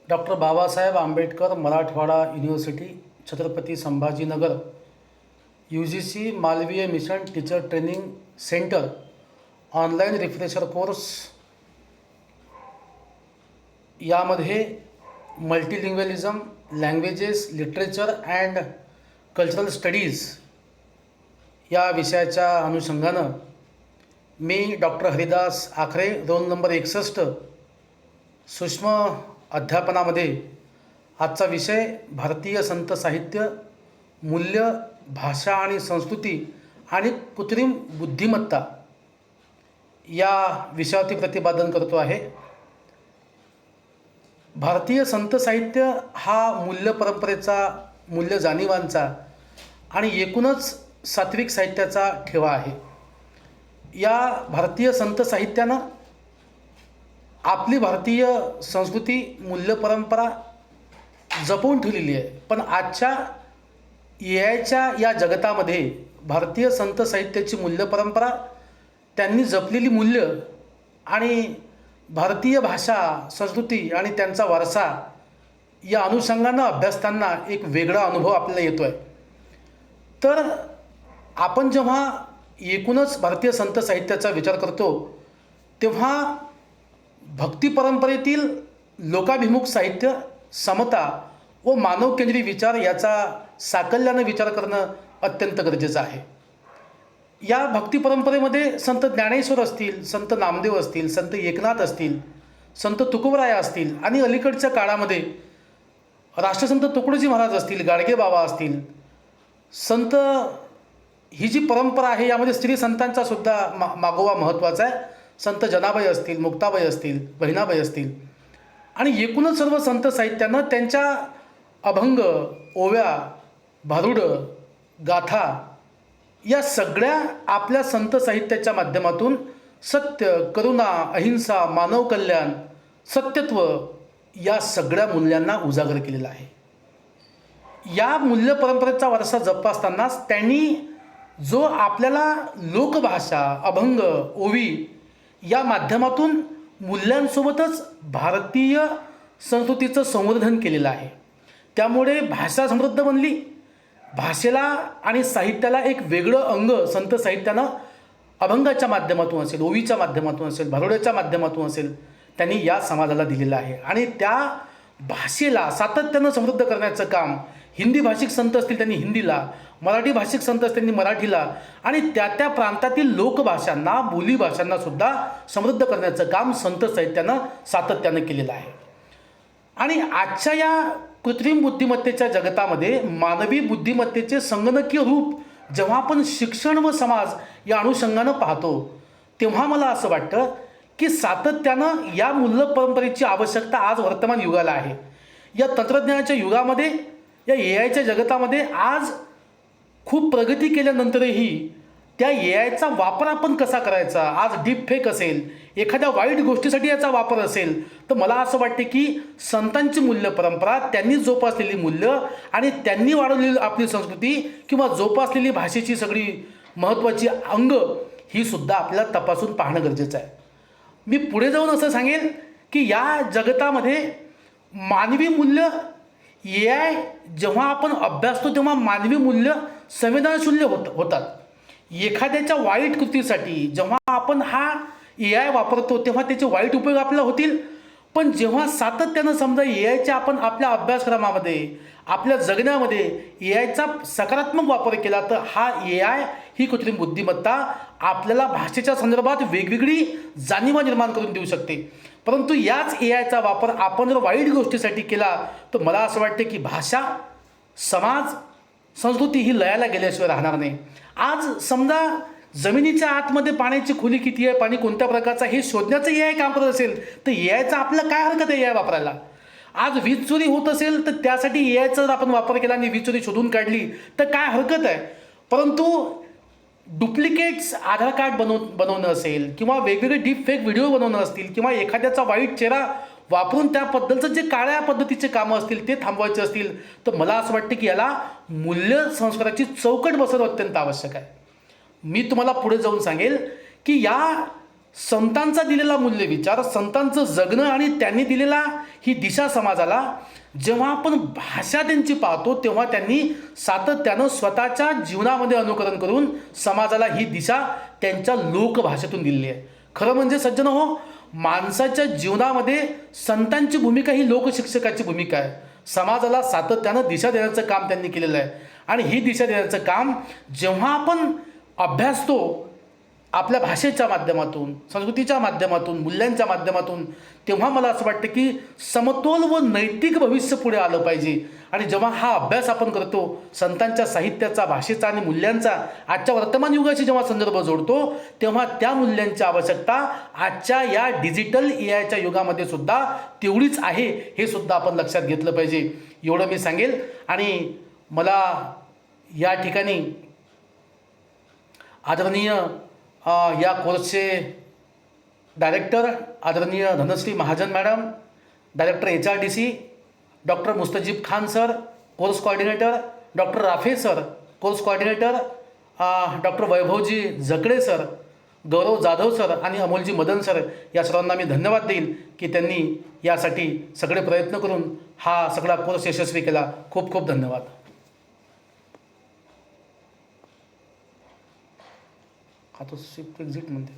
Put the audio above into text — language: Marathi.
Doctor Babasaheb Ambedkar Marathwada university Chhatrapati Sambhajinagar UGC Malviya mission teacher training centre online refresher course यामध्ये multilingualism languages literature and cultural studies या विषयाच्या अनुषंगानं मी doctor Haridas Akhare roll number 61 सूक्ष्म अध्यापनामध्ये आजचा विषय भारतीय संत साहित्य मूल्य भाषा आणि संस्कृती आणि कृत्रिम बुद्धिमत्ता या विषयावरती प्रतिपादन करतो आहे। भारतीय संत साहित्य हा मूल्य परंपरेचा मूल्य जाणीवांचा आणि एकूणच सात्विक साहित्याचा ठेवा आहे। या भारतीय संत साहित्यानं आपली भारतीय संस्कृती मूल्य परंपरा जपून ठेवलेली आहे, पण आजच्या AIच्या या जगतामध्ये भारतीय संत साहित्याची मूल्य परंपरा त्यांनी जपलेली मूल्य आणि भारतीय भाषा संस्कृती आणि त्यांचा वारसा या अनुषंगानं अभ्यासताना एक वेगळा अनुभव आपल्याला येतो आहे। तर आपण जेव्हा एकूणच भारतीय संत साहित्याचा विचार करतो तेव्हा भक्ती परंपरेतील लोकाभिमुख साहित्य समता व मानवकेंद्री विचार याचा साकल्यानं विचार करणं अत्यंत गरजेचं आहे। या भक्ती परंपरेमध्ये संत ज्ञानेश्वर असतील, संत नामदेव असतील, संत एकनाथ असतील, संत तुकोबराया असतील आणि अलीकडच्या काळामध्ये राष्ट्रसंत तुकडोजी महाराज असतील, गाडगे बाबा असतील, संत ही जी परंपरा आहे यामध्ये स्त्री संतांचा सुद्धा मागोवा महत्त्वाचा आहे। संत जनाबाई असतील, मुक्ताबाई असतील, बहिणाबाई असतील आणि एकूणच सर्व संत साहित्यानं त्यांच्या अभंग, ओव्या, भारुडं, गाथा या सगळ्या आपल्या संत साहित्याच्या माध्यमातून सत्य, करुणा, अहिंसा, मानव कल्याण, सत्यत्व या सगळ्या मूल्यांना उजागर केलेला आहे। या मूल्य परंपरेचा वारसा जपतानाच त्यांनी जो आपल्याला लोकभाषा, अभंग, ओवी या माध्यमातून मूल्यांसोबतच भारतीय संस्कृतीचं संवर्धन केलेलं आहे। त्यामुळे भाषा समृद्ध बनली, भाषेला आणि साहित्याला एक वेगळं अंग संत साहित्यानं अभंगाच्या माध्यमातून असेल, ओवीच्या माध्यमातून असेल, भारुडाच्या माध्यमातून असेल त्यांनी या समाजाला दिलेलं आहे। आणि त्या भाषेला सातत्यानं समृद्ध करण्याचं काम हिंदी भाषिक संत असतील त्यांनी हिंदीला, मराठी भाषिक संत असतील त्यांनी मराठीला आणि त्या त्या प्रांतातील लोकभाषांना, बोलीभाषांना सुद्धा समृद्ध करण्याचं काम संत साहित्यानं सातत्यानं केलेलं आहे। आणि आजच्या या कृत्रिम बुद्धिमत्तेच्या जगतामध्ये मानवी बुद्धिमत्तेचे संगणकीय रूप जेव्हा आपण शिक्षण व समाज या अनुषंगानं पाहतो तेव्हा मला असं वाटतं की सातत्यानं या मूल्य परंपरेची आवश्यकता आज वर्तमान युगाला आहे। या तंत्रज्ञानाच्या युगामध्ये, या AIच्या जगतामध्ये आज खूप प्रगती केल्यानंतरही त्या AIचा वापर आपण कसा करायचा, आज डीपफेक असेल, एखाद्या वाईट गोष्टीसाठी याचा वापर असेल, तर मला असं वाटते की संतांची मूल्य परंपरा, त्यांनी जोपासलेली मूल्य आणि त्यांनी वाढवलेली आपली संस्कृती किंवा जोपासलेली भाषेची सगळी महत्त्वाची अंग ही सुद्धा आपल्याला तपासून पाहणं गरजेचं आहे। मी पुढे जाऊन असं सांगेन की या जगतामध्ये मानवी मूल्य AI जेव्हा आपण अभ्यासतो तेव्हा मानवी मूल्य संवेदनशील होतात। एखाद्याच्या वाईट कृतीसाठी जेव्हा आपण हा AI वापरतो तेव्हा त्याचे वाईट उपयोग आपल्याला होतील, पण जेव्हा सातत्यानं समजा AIच्या आपण आपल्या अभ्यासक्रमामध्ये, आपल्या जगण्यामध्ये AIचा सकारात्मक वापर केला तर हा AI ही कृत्रिम बुद्धिमत्ता आपल्याला भाषेच्या संदर्भात वेगवेगळी जाणीवा निर्माण करून देऊ शकते। परंतु याच AIचा वापर आपण जर वाईट गोष्टीसाठी केला तर मला असं वाटते की भाषा, समाज, संस्कृती ही लयाला गेल्याशिवाय राहणार नाही। आज समजा जमिनीच्या आतमध्ये पाण्याची खोली किती आहे, पाणी कोणत्या प्रकारचं हे शोधण्याचं AI काम करत असेल तर AIचा आपल्याला काय हरकत आहे AI वापरायला। आज वीज चोरी होत असेल तर त्यासाठी AIचा जर आपण वापर केला आणि वीज चोरी शोधून काढली तर काय हरकत आहे। परंतु डुप्लिकेट्स आधार कार्ड बनवणं असेल किंवा वेगवेगळे डीप फेक व्हिडिओ बनवणं असतील किंवा एखाद्याचा वाईट चेहरा वापरून त्याबद्दलचं जे काळ्या पद्धतीचे कामं असतील ते थांबवायचे असतील तर मला असं वाटतं की याला मूल्य संस्काराची चौकट बसवणं अत्यंत आवश्यक आहे। मी तुम्हाला पुढे जाऊन सांगेल की या संतांचा दिलेला मूल्य विचार, संतांचं जगणं आणि त्यांनी दिलेला ही दिशा समाजाला जेव्हा आपण भाषा त्यांची पाहतो तेव्हा त्यांनी सातत्यानं स्वतःच्या जीवनामध्ये अनुकरण करून समाजाला ही दिशा त्यांच्या लोकभाषेतून दिलेली आहे. खरं म्हणजे सज्जन हो, माणसाच्या जीवनामध्ये संतांची भूमिका ही लोकशिक्षकाची भूमिका आहे. समाजाला सातत्यानं दिशा देण्याचं काम त्यांनी केलेलं आहे आणि ही दिशा देण्याचं काम जेव्हा आपण अभ्यासतो आपल्या भाषेच्या माध्यमातून, संस्कृतीच्या माध्यमातून, मूल्यांच्या माध्यमातून, तेव्हा मला असं वाटतं की समतोल व नैतिक भविष्य पुढे आलं पाहिजे. आणि जेव्हा हा अभ्यास आपण करतो संतांच्या साहित्याचा, भाषेचा आणि मूल्यांचा आजच्या वर्तमान युगाशी जेव्हा संदर्भ जोडतो तेव्हा त्या मूल्यांची आवश्यकता आजच्या या डिजिटल AIच्या युगामध्ये सुद्धा तेवढीच आहे हे सुद्धा आपण लक्षात घेतलं पाहिजे. एवढं मी सांगेल. आणि मला या ठिकाणी आदरणीय या कोर्सचे डायरेक्टर आदरणीय Dhanashree Mahajan madam, director HRDC doctor Mustajib Khan sir course coordinator, doctor Rafe sir course coordinator, doctor Vaibhavji Jakde sir, Gaurav Jadhav sir आणि अमोलजी मदन सर या सर्वांना मी धन्यवाद देईल की त्यांनी यासाठी सगळे प्रयत्न करून हा सगळा कोर्स यशस्वी केला. खूप खूप धन्यवाद. हा तो शिफ्ट एक्झिट म्हणते.